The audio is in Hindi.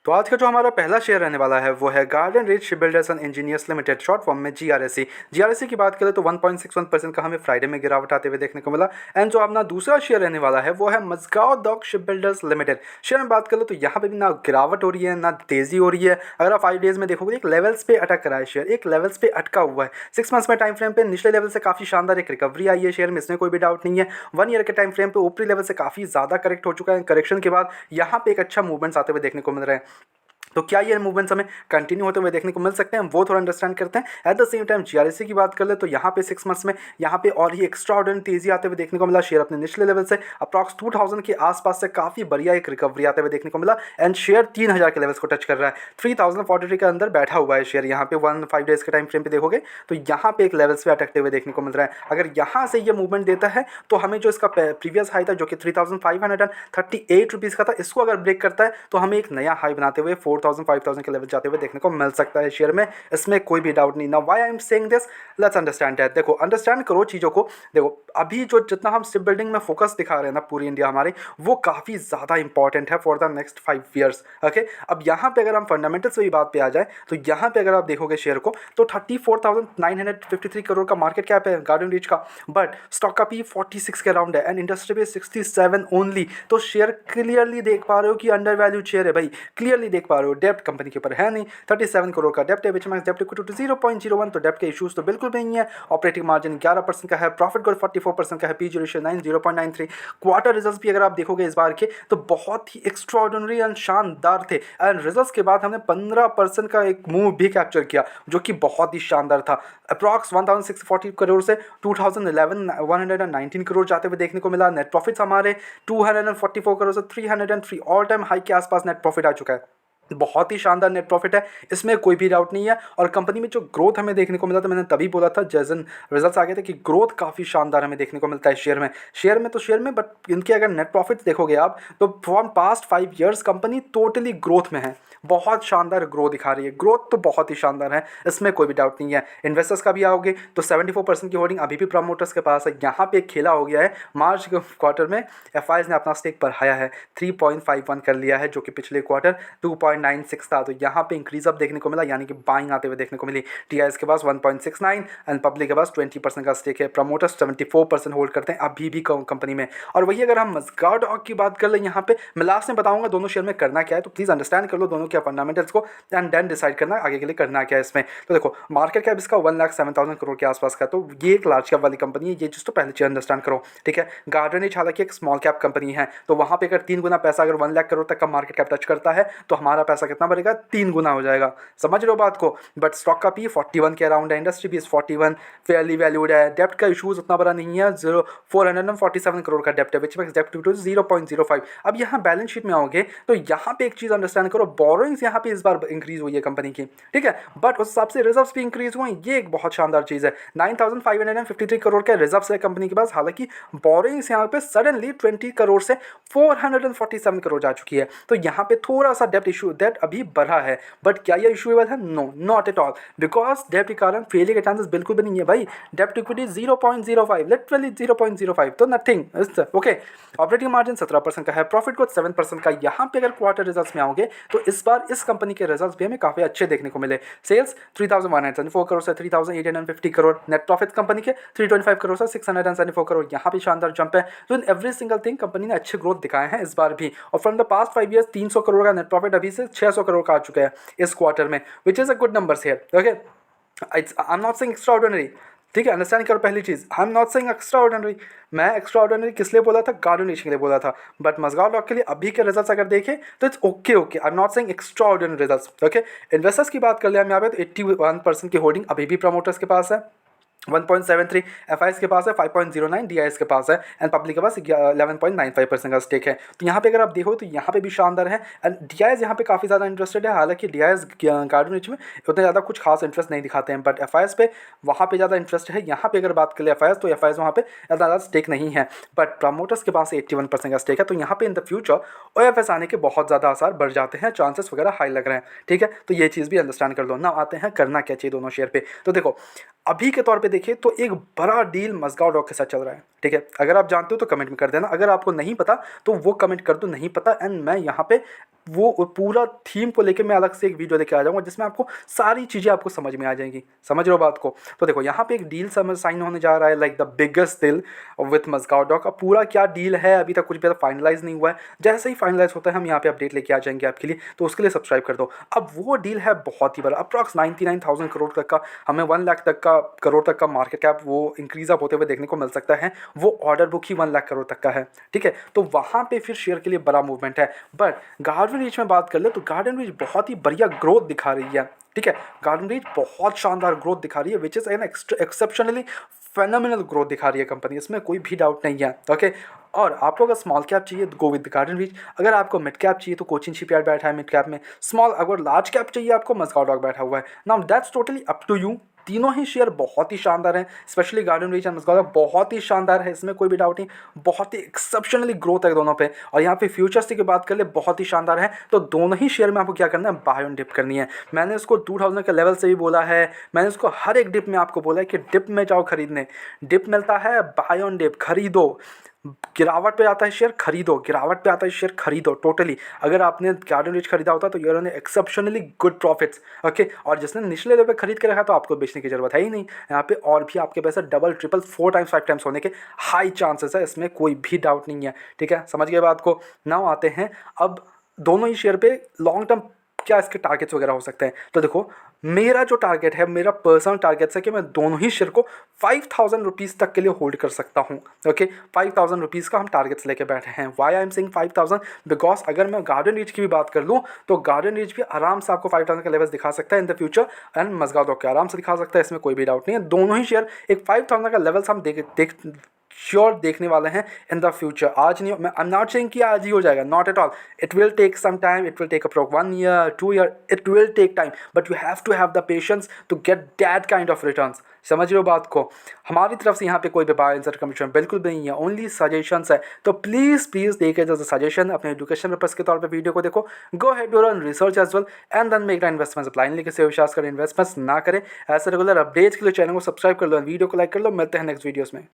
तो आज का जो हमारा पहला शेयर रहने वाला है वो है garden reach shipbuilders and engineers limited, short form में जीआरएससी। जीआरएससी की बात करें तो 1.61% का हमें फ्राइडे में गिरावट आते हुए देखने को मिला। एंड जो अपना दूसरा शेयर रहने वाला है वो है Mazagon dock shipbuilders limited. Share में बात करें तो यहाँ पे भी ना गिरावट हो रही है ना तेजी हो रही है। अगर आप 5 डेज में देखोगे एक लेवल्स पे अटक रहा है शेयर, एक लेवल्स पे अटका हुआ है। 6 मंथ्स में टाइम फ्रेम पे निचले लेवल से काफी शानदार एक रिकवरी आई है शेयर में, इसमें कोई भी डाउट नहीं है। 1 ईयर के टाइम फ्रेम पे ऊपरी लेवल से काफी ज्यादा करेक्ट हो चुका है। करेक्शन के बाद यहाँ पे एक अच्छा मूवमेंट्स आते हुए देखने को मिल रहे हैं। तो क्या ये मूवमेंट्स हमें कंटिन्यू होते हुए देखने को मिल सकते हैं, वो थोड़ा अंडरस्टैंड करते हैं। At the same time GRSC की बात कर ले तो यहाँ पे 6 मंथ्स में यहाँ पे और ही एक्स्ट्रा ऑर्डिनरी तेजी आते हुए देखने को मिला। शेयर अपने निचले लेवल से अप्रॉक्स 2000 के आसपास से काफी बढ़िया एक रिकवरी आते हुए देखने को मिला। एंड शेयर 3000 के लेवल्स को टच कर रहा है। 3043 के अंदर बैठा हुआ है शेयर। यहाँ पे 5 डेज के टाइम फ्रेम पे देखोगे तो यहाँ पे एक लेवल्स पे अटकते हुए देखने को मिल रहा है। अगर यहाँ से ये मूवमेंट देता है तो हमें जो इसका प्रीवियस हाई था जो कि 3538 रुपीज़ का था, इसको अगर ब्रेक करता है तो हमें एक नया हाई बनाते हुए 4000 5000 के लेवल जाते हुए देखने को मिल सकता है शेयर में। इसमें कोई भी डाउट नहीं। ना why I am saying this, let's understand that. देखो अंडरस्टैंड करो चीज़ों को। देखो अभी जो जितना हम शिप बिल्डिंग में फोकस दिखा रहे हैं ना पूरी इंडिया हमारी, वो काफ़ी ज़्यादा इंपॉर्टेंट है for the next 5 years. Okay, अब यहाँ पे अगर हम फंडामेंटल्स की बात पे आ जाए तो यहाँ पे अगर आप देखोगे शेयर को तो 34,953 करोड़ का मार्केट कैप है गार्डन रीच का, बट स्टॉक का पी 46 के अराउंड है एंड इंडस्ट्री पे 67 ओनली। तो शेयर क्लियरली देख पा रहे हो कि अंडर वैल्यूड शेयर है भाई, क्लियरली देख पा रहे हो। डेप्ट कंपनी के ऊपर है नहीं, 37 करोड़ का डेप्ट है, विच मैक्स डेप्ट इक्विटी टू 0.01, तो डेप्ट के इश्यूज तो बिल्कुल भी नहीं है। ऑपरेटिंग मार्जिन 11% का है, प्रॉफिट ग्रोथ 44% का है, पी रेशियो 0.93। क्वार्टर रिजल्ट्स भी अगर आप देखोगे इस बार के तो बहुत ही एक्स्ट्राऑर्डिनरी एंड शानदार थे। एंड रिजल्ट्स के बाद हमने 15% का एक मूव भी कैप्चर किया जो कि बहुत ही शानदार था। अप्रॉक्स 1640 करोड़ से 119 करोड़ जाते हुए देखने को मिला। नेट प्रॉफिट्स हमारे 244 करोड़ से 303 ऑल टाइम हाई के आसपास नेट प्रॉफिट आ चुका है। बहुत ही शानदार नेट प्रॉफिट है, इसमें कोई भी डाउट नहीं है। और कंपनी में जो ग्रोथ हमें देखने को मिला था, मैंने तभी बोला था जैसन रिजल्ट्स आ गए थे कि ग्रोथ काफ़ी शानदार हमें देखने को मिलता है शेयर में। बट इनके अगर नेट प्रॉफिट देखोगे आप तो from past 5 years company totally growth में है, बहुत शानदार ग्रोथ दिखा रही है। ग्रोथ तो बहुत ही शानदार है, इसमें कोई भी डाउट नहीं है। इन्वेस्टर्स का भी आओगे तो 74% की होल्डिंग अभी भी प्रमोटर्स के पास है। यहाँ पे एक खेला हो गया है, मार्च के क्वार्टर में एफआईज ने अपना स्टेक बढ़ाया है, 3.51 कर लिया है, जो कि पिछले क्वार्टर 2.96 था। तो यहाँ पे इंक्रीज अप देखने को मिला, यानी कि बाइंग आते हुए देखने को मिली। टीआईएस के पास 1.69 एंड पब्लिक के पास 20% का स्टेक है। प्रमोटर्स 74% होल्ड करते हैं अभी भी कंपनी में। और वही अगर हम मस्गांव डॉक की बात कर ले, यहाँ पे मैं लास्ट में बताऊंगा दोनों शेयर में करना क्या है, तो प्लीज़ अंडरस्टैंड कर लो दोनों क्या फंडामेंटल्स को एंड देन डिसाइड करना आगे के लिए करना क्या है इसमें। तो देखो मार्केट कैप इसका 1,07,000 करोड़ के आसपास का, तो ये एक लार्ज कैप वाली कंपनी है। ये चीज़ तो पहले चीज़ अंडरस्टैंड करो, ठीक है। गार्डन रीच हालांकि एक स्मॉल कैप कंपनी है, तो वहाँ पे अगर 3 गुना पैसा अगर 1 लाख करोड़ तक का मार्केट कैप टच करता है तो हमारा पैसा कितना बढ़ेगा, 3 गुना हो जाएगा। समझ रहे हो बात को। बट स्टॉक का पी 41 के अराउंड है, इंडस्ट्री भी 41, फेयरली वैल्यूड है। डेप्ट का इशूज उतना बड़ा नहीं है, 447 करोड़ का डेप्ट है, विच मेक्स डेप्ट टू 0.05। अब यहाँ बैलेंस शीट में आओगे तो यहाँ पे एक चीज़ अंडरस्टैंड करो, बोरोइंग्स यहाँ पे इस बार इंक्रीज हुई है कंपनी की, ठीक है, बट उस हिसाब से रिजर्व्स भी इंक्रीज हुए। ये एक बहुत शानदार चीज़ है। 9,553 करोड़ के रिजर्व्स है कंपनी के पास। हालांकि बोरोइंग्स यहाँ पे सडनली 20 करोड़ से 447 करोड़ जा चुकी है। तो यहाँ पे थोड़ा सा डेप्ट इशू डेट अभी बढ़ा है, बट क्या ये इशूएबल है? No, not at all, because डेप्ट के कारण फेलियर के चांसेस बिल्कुल भी नहीं है भाई। डेप्ट इक्विटी 0.05, लिटरली 0.05, तो नथिंग। ओके, ऑपरेटिंग मार्जिन 17% का है, प्रॉफिट ग्रोथ 7% का। यहाँ पे अगर क्वार्टर रिजल्ट्स में आओगे तो इस बार इस कंपनी के रिजल्ट्स भी हमें काफ़ी अच्छे देखने को मिले। सेल्स 3,174 करोड़ से 3,850 करोड़, नेट प्रॉफिट कंपनी के 325 करोड़ से 674 करोड़, यहाँ भी शानदार जंप है। तो in every single thing company ने अच्छे ग्रोथ दिखाए हैं इस बार भी। और from the past 5 years 300 crore का नेट प्रॉफिट अभी से 600 करोड़ का आ चुका है इस क्वार्टर में, which is a good numbers here. Okay, I am not saying extraordinary, ठीक है, अंडरस्टैंड करो पहली चीज़। I am not saying extraordinary. मैं एक्स्ट्रा ऑर्डिनरी किस लिए बोला था? गार्डन रीच के लिए बोला था। बट मजगांव डॉक के लिए अभी के रिजल्ट्स अगर देखें तो it's okay. I am not saying extra ordinary results. Okay, investors की बात कर ले हम यहाँ पे तो 81% की होल्डिंग अभी भी प्रमोटर्स के पास है, 1.73 एफआईएस के पास है, 5.09 डीआईएस के पास है एंड पब्लिक के पास 11.95% का स्टेक है। तो यहाँ पे अगर आप देखो तो यहाँ पे भी शानदार है एंड डीआईएस यहाँ पे काफ़ी ज़्यादा इंटरेस्टेड है। हालांकि डीआईएस गार्डन रीच में उतना ज़्यादा कुछ खास इंटरेस्ट नहीं दिखाते हैं, बट एफआईएस पे वहाँ पे ज़्यादा इंटरेस्ट है। यहाँ पे अगर बात करें एफआईएस तो एफआईएस वहाँ पे ज़्यादा स्टेक नहीं है, बट प्रमोटर्स के पास 81% का स्टेक है। तो यहाँ पे इन द फ्यूचर ओएफएस आने के बहुत ज़्यादा आसार बढ़ जाते हैं, चांसेस वगैरह हाई लग रहे हैं, ठीक है। तो ये चीज़ भी अंडरस्टैंड कर लो ना। आते हैं करना क्या चाहिए दोनों शेयर पे। तो देखो अभी के तौर पे देखिए तो एक बड़ा डील मजगांव डॉक के साथ चल रहा है, ठीक है। अगर आप जानते हो तो कमेंट में कर देना, अगर आपको नहीं पता तो वो कमेंट कर दो नहीं पता, एंड मैं यहाँ पे वो पूरा थीम को लेके मैं अलग से एक वीडियो लेके आ जाऊँगा जिसमें आपको सारी चीज़ें आपको समझ में आ जाएंगी। समझ रहे हो बात को? तो देखो यहाँ पे एक डील साइन होने जा रहा है, like the biggest deal with Moscow dog. अब पूरा क्या डील है अभी तक कुछ भी फाइनलाइज नहीं हुआ है, जैसे ही फाइनलाइज होता है हम यहाँ पे अपडेट लेके आ जाएंगे आपके लिए, तो उसके लिए सब्सक्राइब कर दो। अब वो डील है बहुत ही बड़ा, अप्रॉक्स 99,000 करोड़ तक का, हमें 1 लाख तक का करोड़ तक का मार्केट कैप वो इंक्रीज अप होते हुए देखने को मिल सकता है। वो ऑर्डर बुक ही 1 लाख करोड़ तक का है, ठीक है। तो वहाँ पे फिर शेयर के लिए बड़ा मूवमेंट है। बट गार्डन रीच में बात कर ले तो गार्डन रीच बहुत ही बढ़िया ग्रोथ दिखा रही है, ठीक है। गार्डन रीच बहुत शानदार ग्रोथ दिखा रही है, which is an exceptionally phenomenal growth दिखा रही है कंपनी, इसमें कोई भी डाउट नहीं है, ओके। और आपको अगर स्मॉल कैप चाहिए तो गो विद गार्डन रीच, अगर आपको मिड कैप चाहिए तो कोचिन शिपयार्ड बैठा है मिड कैप में, स्मॉल अगर लार्ज कैप चाहिए आपको मस्काओ डॉग बैठा हुआ है। Now that's totally up to you. तीनों ही शेयर बहुत ही शानदार हैं, specially Garden Reach and Mazagon dock बहुत ही शानदार है, इसमें कोई भी डाउट नहीं, बहुत ही एक्सेप्शनली ग्रोथ है दोनों पे। और यहाँ पे फ्यूचर्स की बात कर ले बहुत ही शानदार है। तो दोनों ही शेयर में आपको क्या करना है, बाय ऑन डिप करनी है। मैंने इसको 2000 के लेवल से भी बोला है, मैंने इसको हर एक डिप में आपको बोला है कि डिप में जाओ खरीदने, डिप मिलता है बाय ऑन डिप खरीदो, गिरावट पे आता है शेयर खरीदो, गिरावट पे आता है शेयर खरीदो टोटली। अगर आपने गार्डन रीच खरीदा होता तो you're on exceptionally good profits, okay. और जिसने निचले लेवल पे खरीद के रखा तो आपको बेचने की जरूरत है ही नहीं। यहाँ पे और भी आपके पैसे डबल ट्रिपल 4 टाइम्स 5 टाइम्स होने के हाई चांसेस है, इसमें कोई भी डाउट नहीं है, ठीक है। समझ गए बात को? नाउ आते हैं अब दोनों ही शेयर पे लॉन्ग टर्म क्या इसके टारगेट्स वगैरह हो सकते हैं। तो देखो मेरा जो टारगेट है, मेरा पर्सनल टारगेट है कि मैं दोनों ही शेयर को 5,000 रुपीज़ तक के लिए होल्ड कर सकता हूँ, ओके। 5,000 रुपीज़ का हम टारगेट्स लेके बैठे हैं। Why I am saying 5,000 because अगर मैं गार्डन रीच की भी बात कर लूँ तो गार्डन रीच भी आराम से आपको 5,000 के लेवल्स दिखा सकता है in the future, and Mazagon dock के आराम से दिखा सकता है, इसमें कोई भी डाउट नहीं है। दोनों ही शेयर एक 5,000 का लेवल्स हम श्योर देखने वाले हैं इन द फ्यूचर। आज नहीं, मैं आई एम नॉट सेइंग कि आज ही हो जाएगा, not at all. It will take some time, it will take approx 1 year 2 year, it will take time, but you have to have the patience to get that kind of returns. समझ रहे हो बात को? हमारी तरफ से यहाँ पे कोई भी बाय एंसर कमीशन बिल्कुल भी नहीं है, ओनली सजेशंस है। तो please please take it as a suggestion, अपने एजुकेशन पर्पस के तौर पे वीडियो को देखो, go head your on research as well and then make the investments. Apply लेके से विश्वास करें, इन्वेस्टमेंट्स ना करें। ऐसे रेगुलर अपडेट्स के लिए चैनल को सब्सक्राइब कर लो, वीडियो को लाइक कर लो। मिलते हैं नेक्स्ट वीडियोस में।